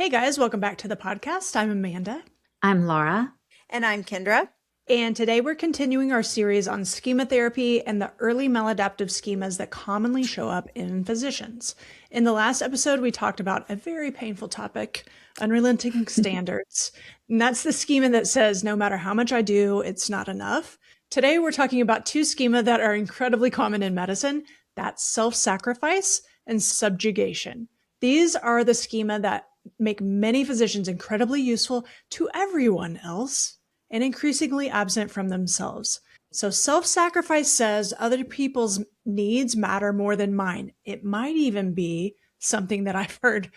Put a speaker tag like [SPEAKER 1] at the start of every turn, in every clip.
[SPEAKER 1] Hey guys, welcome back to the podcast. I'm Amanda.
[SPEAKER 2] I'm Laura.
[SPEAKER 3] And I'm Kendra.
[SPEAKER 1] And today we're continuing our series on schema therapy and the early maladaptive schemas that commonly show up in physicians. In the last episode, we talked about a very painful topic, unrelenting standards. And that's the schema that says, no matter how much I do, it's not enough. Today, we're talking about two schema that are incredibly common in medicine. That's self-sacrifice and subjugation. These are the schema that make many physicians incredibly useful to everyone else and increasingly absent from themselves. So self-sacrifice says other people's needs matter more than mine. It might even be something that I've heard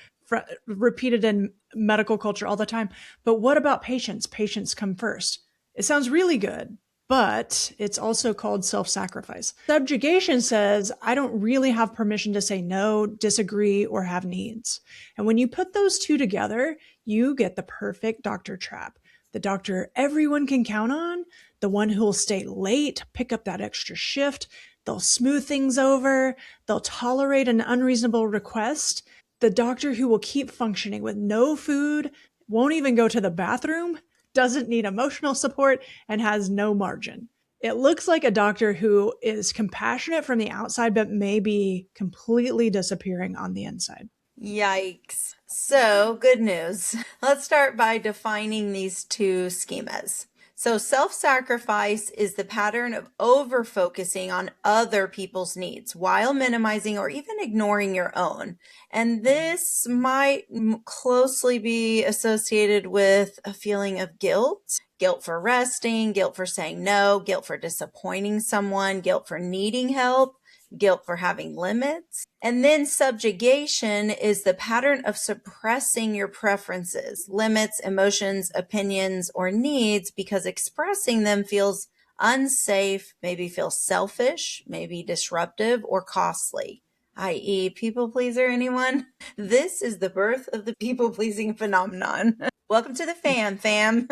[SPEAKER 1] repeated in medical culture all the time. But what about patients? Patients come first. It sounds really good, but it's also called self-sacrifice. Subjugation says, I don't really have permission to say no, disagree, or have needs. And when you put those two together, you get the perfect doctor trap. The doctor everyone can count on, the one who will stay late, pick up that extra shift, they'll smooth things over, they'll tolerate an unreasonable request, the doctor who will keep functioning with no food, won't even go to the bathroom, doesn't need emotional support, and has no margin. It looks like a doctor who is compassionate from the outside, but may be completely disappearing on the inside.
[SPEAKER 3] Yikes. So, good news. Let's start by defining these two schemas. So, self-sacrifice is the pattern of over-focusing on other people's needs while minimizing or even ignoring your own. And this might closely be associated with a feeling of guilt. Guilt for resting, guilt for saying no, guilt for disappointing someone, guilt for needing help, guilt for having limits. And then subjugation is the pattern of suppressing your preferences, limits, emotions, opinions, or needs because expressing them feels unsafe, maybe feels selfish, maybe disruptive or costly, i.e. people pleaser, anyone? This is the birth of the people pleasing phenomenon. Welcome to the fam.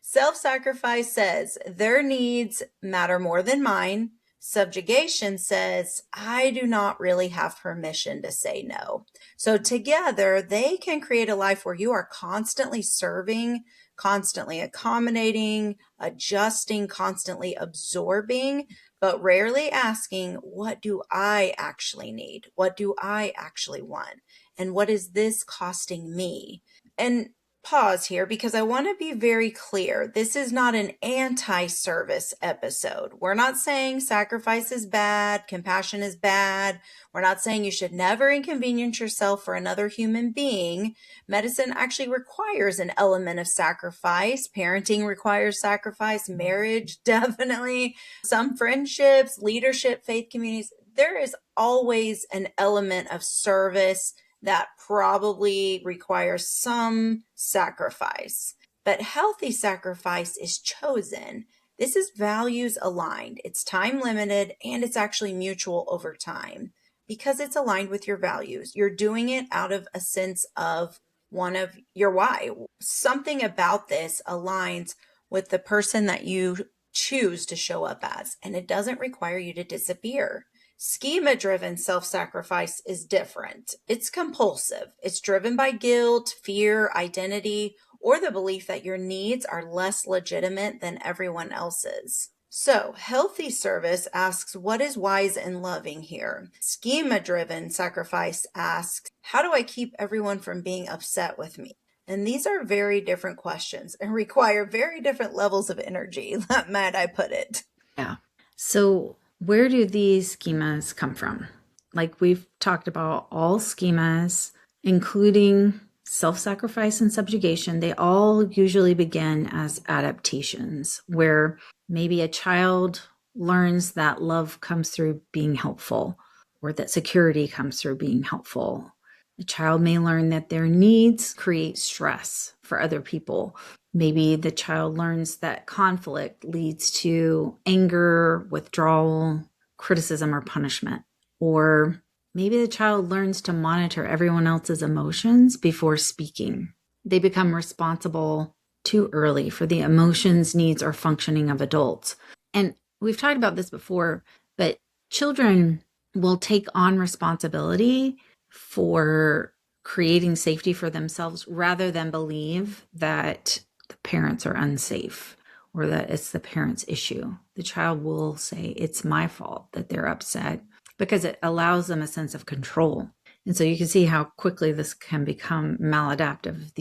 [SPEAKER 3] Self-sacrifice says their needs matter more than mine. Subjugation says, I do not really have permission to say no. So together, they can create a life where you are constantly serving, constantly accommodating, adjusting, constantly absorbing, but rarely asking, what do I actually need? What do I actually want? And what is this costing me? And pause here because I want to be very clear. This is not an anti-service episode. We're not saying sacrifice is bad, compassion is bad. We're not saying you should never inconvenience yourself for another human being. Medicine actually requires an element of sacrifice. Parenting requires sacrifice. Marriage, definitely. Some friendships, leadership, faith communities. There is always an element of service that probably requires some sacrifice. But healthy sacrifice is chosen. This is values aligned. It's time limited and it's actually mutual over time because it's aligned with your values. You're doing it out of a sense of one of your why. Something about this aligns with the person that you choose to show up as, and it doesn't require you to disappear. Schema-driven self-sacrifice is different. It's compulsive. It's driven by guilt, fear, identity, or the belief that your needs are less legitimate than everyone else's. So, healthy service asks, what is wise and loving here? Schema-driven sacrifice asks, how do I keep everyone from being upset with me? And these are very different questions and require very different levels of energy, might I put it.
[SPEAKER 2] Yeah. So where do these schemas come from? Like we've talked about, all schemas, including self-sacrifice and subjugation, they all usually begin as adaptations where maybe a child learns that love comes through being helpful or that security comes through being helpful. A child may learn that their needs create stress for other people. Maybe the child learns that conflict leads to anger, withdrawal, criticism, or punishment. Or maybe the child learns to monitor everyone else's emotions before speaking. They become responsible too early for the emotions, needs, or functioning of adults. And we've talked about this before, but children will take on responsibility for creating safety for themselves rather than believe that the parents are unsafe or that it's the parent's issue. The child will say, it's my fault that they're upset, because it allows them a sense of control. And so you can see how quickly this can become maladaptive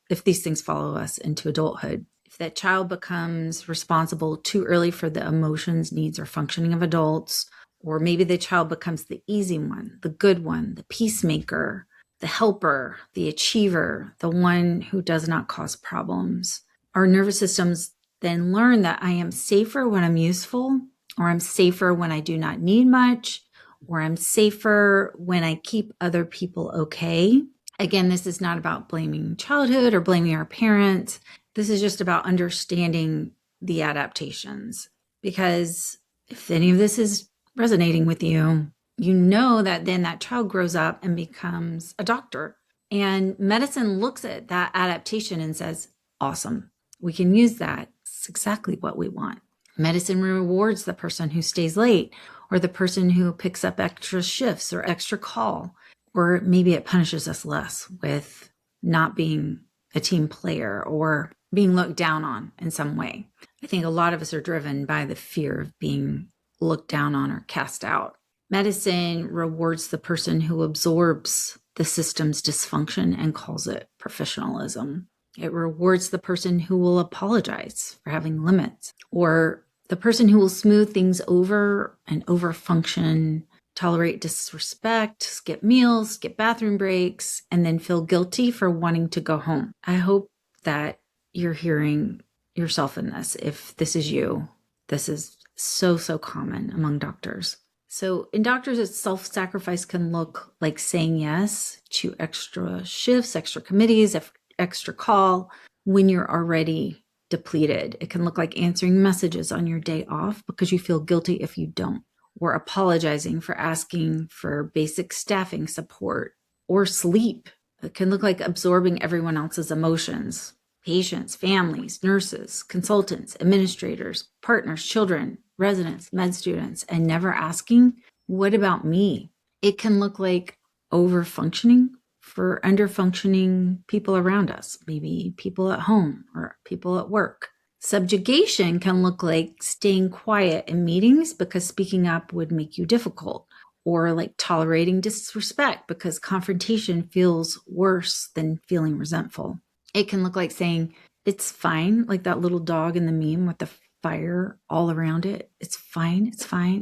[SPEAKER 2] if these things follow us into adulthood. If that child becomes responsible too early for the emotions, needs, or functioning of adults, or maybe the child becomes the easy one, the good one, the peacemaker, the helper, the achiever, the one who does not cause problems. Our nervous systems then learn that I am safer when I'm useful, or I'm safer when I do not need much, or I'm safer when I keep other people okay. Again, this is not about blaming childhood or blaming our parents. This is just about understanding the adaptations. Because if any of this is resonating with you, you know that then that child grows up and becomes a doctor. And medicine looks at that adaptation and says, awesome, we can use that. It's exactly what we want. Medicine rewards the person who stays late, or the person who picks up extra shifts or extra call, or maybe it punishes us less with not being a team player or being looked down on in some way. I think a lot of us are driven by the fear of being looked down on or cast out. Medicine rewards the person who absorbs the system's dysfunction and calls it professionalism. It rewards the person who will apologize for having limits, or the person who will smooth things over and overfunction, tolerate disrespect, skip meals, skip bathroom breaks, and then feel guilty for wanting to go home. I hope that you're hearing yourself in this. If this is you, this is so common among doctors. So in doctors, self-sacrifice can look like saying yes to extra shifts, extra committees, extra call when you're already depleted. It can look like answering messages on your day off because you feel guilty if you don't, or apologizing for asking for basic staffing support or sleep. It can look like absorbing everyone else's emotions, patients, families, nurses, consultants, administrators, partners, children, residents, med students, and never asking, what about me? It can look like over-functioning for under-functioning people around us, maybe people at home or people at work. Subjugation can look like staying quiet in meetings because speaking up would make you difficult, or like tolerating disrespect because confrontation feels worse than feeling resentful. It can look like saying, it's fine, like that little dog in the meme with the fire all around it. It's fine,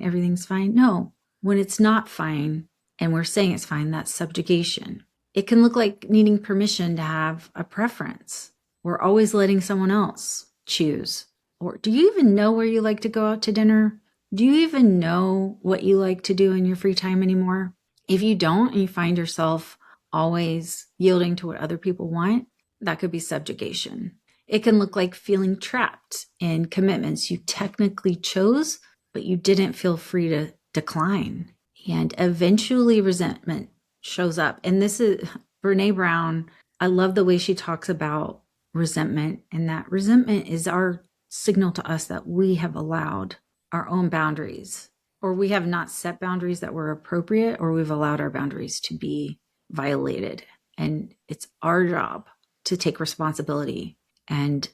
[SPEAKER 2] everything's fine. No, when it's not fine and we're saying it's fine, that's subjugation. It can look like needing permission to have a preference, or always letting someone else choose. Or do you even know where you like to go out to dinner? Do you even know what you like to do in your free time anymore? If you don't, and you find yourself always yielding to what other people want, that could be subjugation. It can look like feeling trapped in commitments you technically chose, but you didn't feel free to decline. And eventually resentment shows up. And this is Brene Brown. I love the way she talks about resentment, and that resentment is our signal to us that we have allowed our own boundaries, or we have not set boundaries that were appropriate, or we've allowed our boundaries to be violated. And it's our job to take responsibility and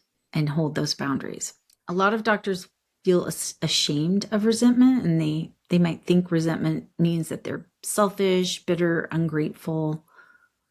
[SPEAKER 2] hold those boundaries. A lot of doctors feel ashamed of resentment, and they might think resentment means that they're selfish, bitter, ungrateful,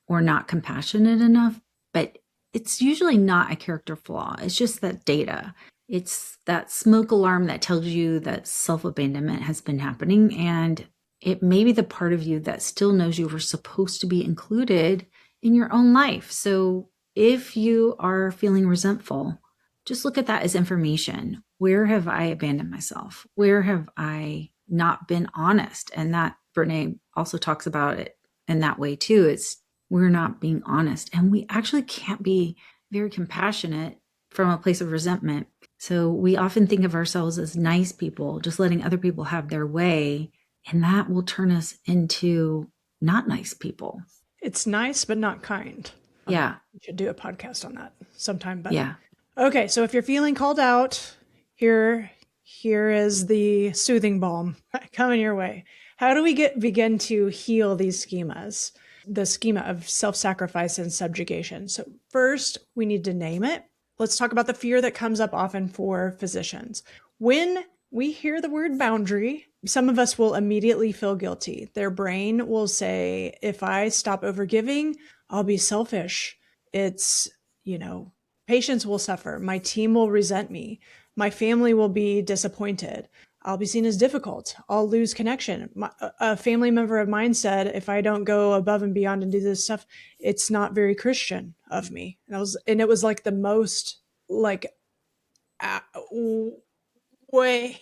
[SPEAKER 2] or not compassionate enough. But it's usually not a character flaw. It's just that data. It's that smoke alarm that tells you that self-abandonment has been happening, and it may be the part of you that still knows you were supposed to be included in your own life. So if you are feeling resentful, just look at that as information. Where have I abandoned myself? Where have I not been honest? And that Brene also talks about it in that way too. It's we're not being honest, and we actually can't be very compassionate from a place of resentment. So we often think of ourselves as nice people, just letting other people have their way, and that will turn us into not nice people.
[SPEAKER 1] It's nice, but not kind.
[SPEAKER 2] Yeah.
[SPEAKER 1] We should do a podcast on that sometime. But
[SPEAKER 2] Yeah.
[SPEAKER 1] Okay, so if you're feeling called out, here is the soothing balm coming your way. How do we begin to heal these schemas? the schema of self-sacrifice and subjugation. So first, we need to name it. Let's talk about the fear that comes up often for physicians. When we hear the word boundary, some of us will immediately feel guilty. Their brain will say, if I stop overgiving, I'll be selfish. It's, patients will suffer. My team will resent me. My family will be disappointed. I'll be seen as difficult. I'll lose connection. A family member of mine said, if I don't go above and beyond and do this stuff, it's not very Christian of me. And it was like the most like way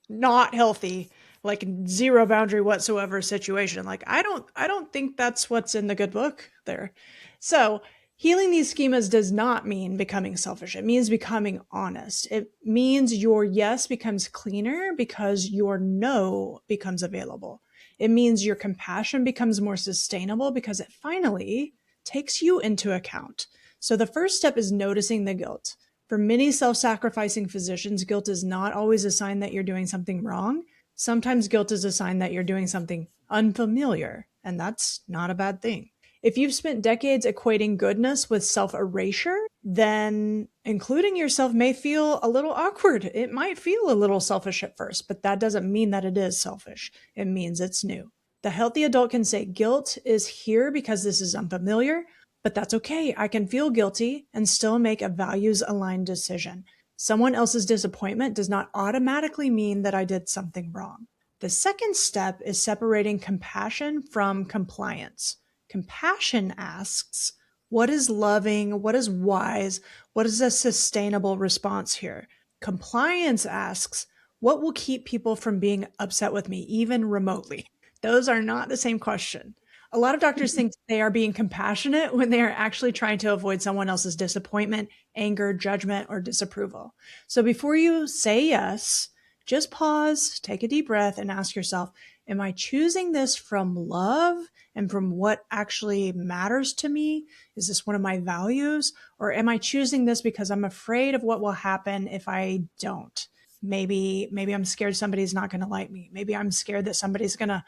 [SPEAKER 1] not healthy, like zero boundary whatsoever situation. Like I don't think that's what's in the good book there. So healing these schemas does not mean becoming selfish. It means becoming honest. It means your yes becomes cleaner because your no becomes available. It means your compassion becomes more sustainable because it finally takes you into account. So the first step is noticing the guilt. For many self-sacrificing physicians, guilt is not always a sign that you're doing something wrong. Sometimes guilt is a sign that you're doing something unfamiliar, and that's not a bad thing. If you've spent decades equating goodness with self-erasure, then including yourself may feel a little awkward. It might feel a little selfish at first, but that doesn't mean that it is selfish. It means it's new. The healthy adult can say, guilt is here because this is unfamiliar, but that's okay. I can feel guilty and still make a values-aligned decision. Someone else's disappointment does not automatically mean that I did something wrong. The second step is separating compassion from compliance. Compassion asks, what is loving? What is wise? What is a sustainable response here? Compliance asks, what will keep people from being upset with me, even remotely? Those are not the same question. A lot of doctors think they are being compassionate when they are actually trying to avoid someone else's disappointment, anger, judgment, or disapproval. So before you say yes, just pause, take a deep breath, and ask yourself, am I choosing this from love and from what actually matters to me? Is this one of my values? Or am I choosing this because I'm afraid of what will happen if I don't? Maybe I'm scared somebody's not going to like me. Maybe I'm scared that somebody's going to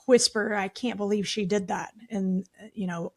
[SPEAKER 1] whisper, I can't believe she did that, and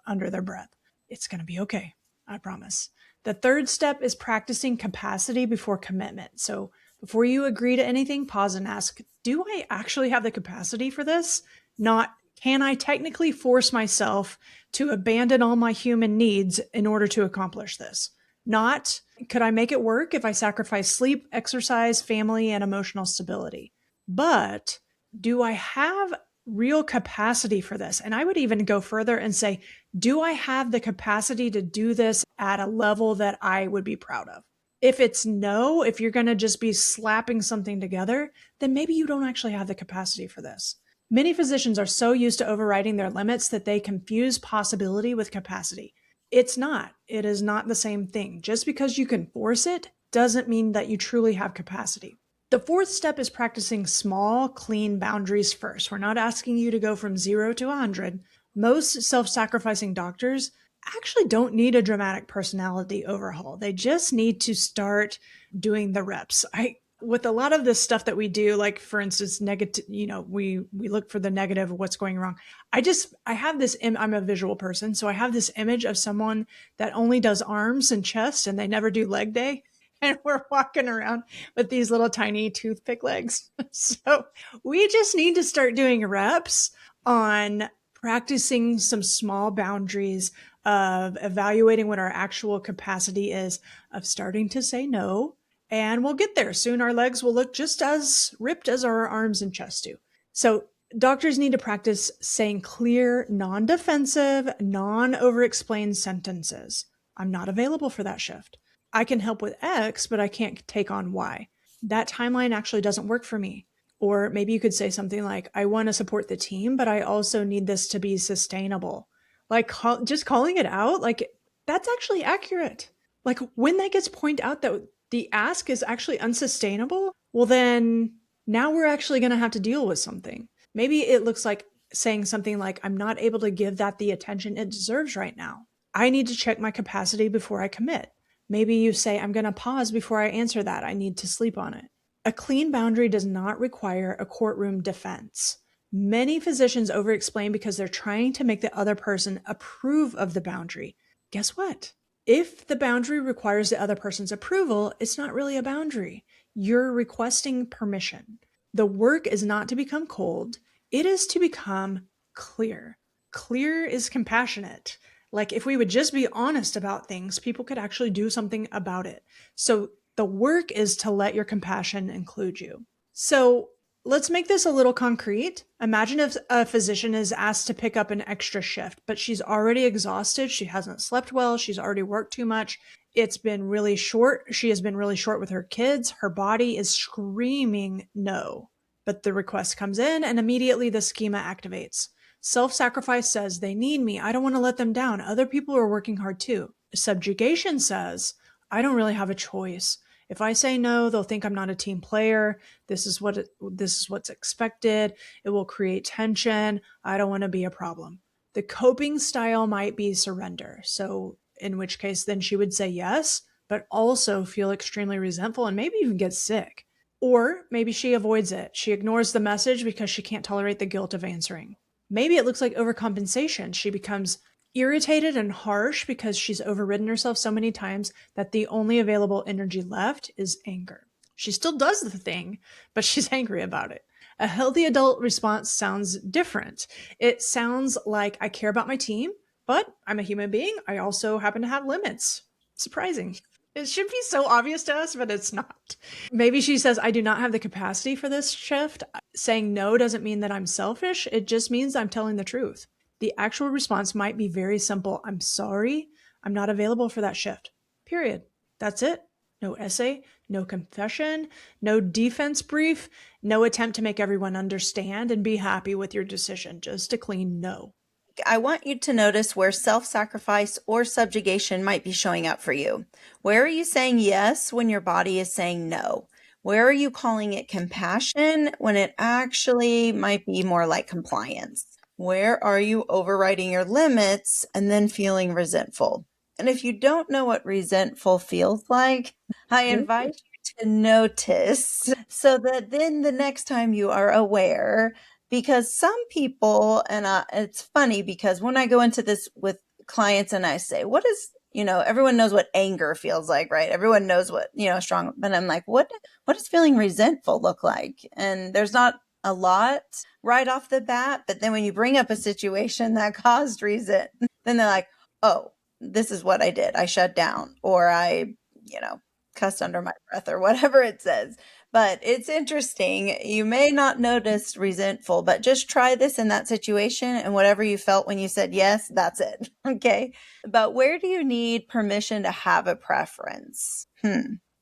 [SPEAKER 1] under their breath. It's going to be okay. I promise. The third step is practicing capacity before commitment. So before you agree to anything, pause and ask, do I actually have the capacity for this? Not, can I technically force myself to abandon all my human needs in order to accomplish this? Not, could I make it work if I sacrifice sleep, exercise, family, and emotional stability? But do I have real capacity for this? And I would even go further and say, do I have the capacity to do this at a level that I would be proud of? If it's no, if you're going to just be slapping something together, then maybe you don't actually have the capacity for this. Many physicians are so used to overriding their limits that they confuse possibility with capacity. It's not. It is not the same thing. Just because you can force it doesn't mean that you truly have capacity. The fourth step is practicing small, clean boundaries first. We're not asking you to go from 0 to 100. Most self-sacrificing doctors actually don't need a dramatic personality overhaul. They just need to start doing the reps. With a lot of this stuff that we do, like for instance, negative, we look for the negative of what's going wrong. I have this, I'm a visual person. So I have this image of someone that only does arms and chest and they never do leg day. And we're walking around with these little tiny toothpick legs. So we just need to start doing reps on practicing some small boundaries of evaluating what our actual capacity is, of starting to say no. And we'll get there. Soon our legs will look just as ripped as our arms and chest do. So doctors need to practice saying clear, non-defensive, non-over-explained sentences. I'm not available for that shift. I can help with X, but I can't take on Y. That timeline actually doesn't work for me. Or maybe you could say something like, I want to support the team, but I also need this to be sustainable. Like just calling it out, like that's actually accurate. Like when that gets pointed out that the ask is actually unsustainable, well then now we're actually going to have to deal with something. Maybe it looks like saying something like, I'm not able to give that the attention it deserves right now. I need to check my capacity before I commit. Maybe you say, I'm going to pause before I answer that. I need to sleep on it. A clean boundary does not require a courtroom defense. Many physicians over-explain because they're trying to make the other person approve of the boundary. Guess what? If the boundary requires the other person's approval, it's not really a boundary. You're requesting permission. The work is not to become cold. It is to become clear. Clear is compassionate. Like if we would just be honest about things, people could actually do something about it. So the work is to let your compassion include you. So let's make this a little concrete. Imagine if a physician is asked to pick up an extra shift, but she's already exhausted. She hasn't slept well. She's already worked too much. It's been really short. She has been really short with her kids. Her body is screaming no. But the request comes in and immediately the schema activates. Self-sacrifice says, they need me. I don't want to let them down. Other people are working hard too. Subjugation says, I don't really have a choice. If I say no, they'll think I'm not a team player. This is what's expected. It will create tension. I don't want to be a problem. The coping style might be surrender. So in which case then she would say yes, but also feel extremely resentful and maybe even get sick. Or maybe she avoids it. She ignores the message because she can't tolerate the guilt of answering. Maybe it looks like overcompensation. She becomes irritated and harsh because she's overridden herself so many times that the only available energy left is anger. She still does the thing, but she's angry about it. A healthy adult response sounds different. It sounds like, I care about my team, but I'm a human being. I also happen to have limits. Surprising. It should be so obvious to us, but it's not. Maybe she says, I do not have the capacity for this shift. Saying no doesn't mean that I'm selfish. It just means I'm telling the truth. The actual response might be very simple. I'm sorry. I'm not available for that shift. Period. That's it. No essay, no confession, no defense brief, no attempt to make everyone understand and be happy with your decision. Just a clean no.
[SPEAKER 3] I want you to notice where self-sacrifice or subjugation might be showing up for you. Where are you saying yes when your body is saying no? Where are you calling it compassion when it actually might be more like compliance? Where are you overriding your limits and then feeling resentful? And if you don't know what resentful feels like, I invite you to notice so that then the next time you are aware. Because some people, and it's funny because when I go into this with clients and I say, what is, everyone knows what anger feels like, right? Everyone knows what, strong, but I'm like, what does feeling resentful look like? And there's not a lot right off the bat, but then when you bring up a situation that caused resent, then they're like, oh, this is what I did. I shut down, or I, cussed under my breath, or whatever it says. But it's interesting. You may not notice resentful, but just try this in that situation, and whatever you felt when you said yes, that's it. Okay. But where do you need permission to have a preference?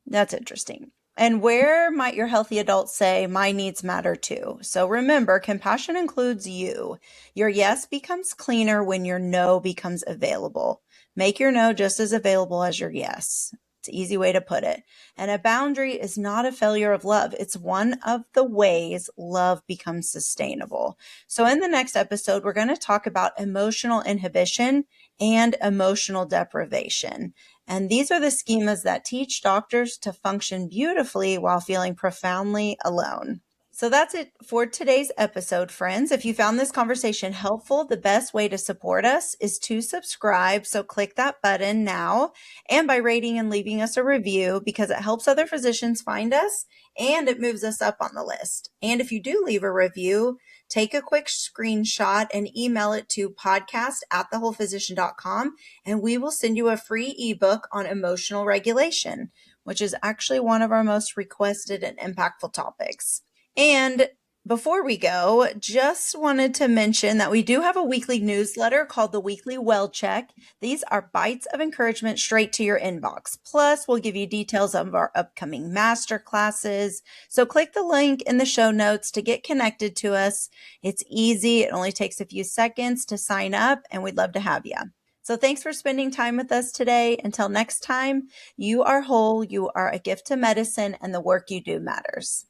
[SPEAKER 3] That's interesting. And where might your healthy adult say, my needs matter too? So remember, compassion includes you. Your yes becomes cleaner when your no becomes available. Make your no just as available as your yes. It's an easy way to put it. And a boundary is not a failure of love. It's one of the ways love becomes sustainable. So in the next episode, we're going to talk about emotional inhibition and emotional deprivation. And these are the schemas that teach doctors to function beautifully while feeling profoundly alone. So that's it for today's episode, friends. If you found this conversation helpful, the best way to support us is to subscribe. So click that button now, and by rating and leaving us a review, because it helps other physicians find us and it moves us up on the list. And if you do leave a review, take a quick screenshot and email it to podcast@thewholephysician.com, and we will send you a free ebook on emotional regulation, which is actually one of our most requested and impactful topics. And before we go, just wanted to mention that we do have a weekly newsletter called the Weekly Well Check. These are bites of encouragement straight to your inbox. Plus, we'll give you details of our upcoming master classes. So click the link in the show notes to get connected to us. It's easy. It only takes a few seconds to sign up, and we'd love to have you. So thanks for spending time with us today. Until next time, you are whole, you are a gift to medicine, and the work you do matters.